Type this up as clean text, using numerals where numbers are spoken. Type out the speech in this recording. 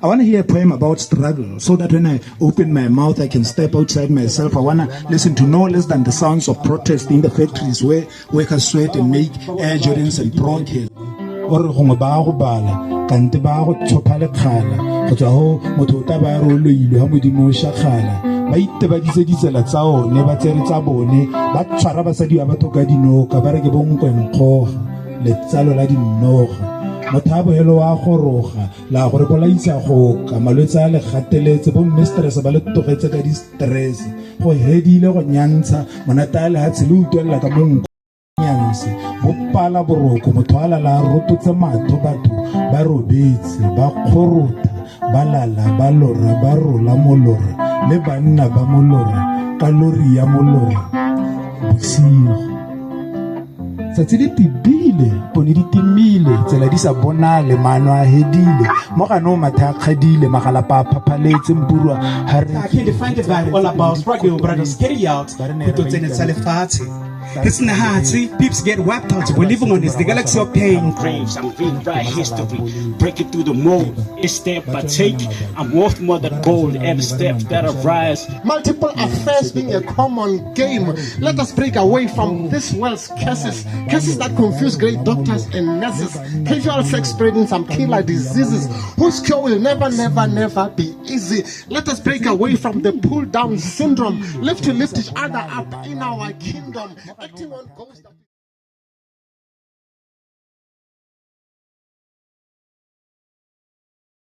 I want to hear a poem about struggle so that when I open my mouth, I can step outside myself. I want to listen to no less than the sounds of protest in the factories where workers sweat and make Air Jordans and bronchial. Or gongwe ba go bala kante ba go tshopa lekgala go tswa ho motho ta ba ro loilwe ha modimo o shakgala ba itebaditse ditsela tsa one ba tsere tsa bone ba tshwara basadi ba batho ka dinoka ba re ke bonkwenkgoga letsalo la dinoga mothabo helo wa goroga la gore bolaisa go ka malwetse a le gateletse bo mistress ba le togetse ka di stress go hedile go nyantsha monata le ha tshile utwella ka monko nyanse bo pala boroko motho ala la rototse matho batho ba robetse ba khorota ba lala ba lora ba rola molora le banna ba molora ka lori ya molora bosigo tsatsi le tibile pone di timile tsela di sa bonale mano a hedile mo ga no matha khadile magala pa phaphaletse mburwa ha re I can't define it all about struggle but I just get it out to tsena tsa lefatshe. It's Nhabe. Peeps get wiped out. We're living on this the galaxy of pain. Graves, I'm rewrite history, breaking through the mold. Each step I take, I'm worth more than gold. Every step that I rise. Multiple affairs being a common game. Let us break away from this world's curses that confuse great doctors and nurses. Casual sex spreading some killer diseases whose cure will never be easy. Let us break away from the pull down syndrome. Live to lift each other up in our kingdom. Acting on ghosts.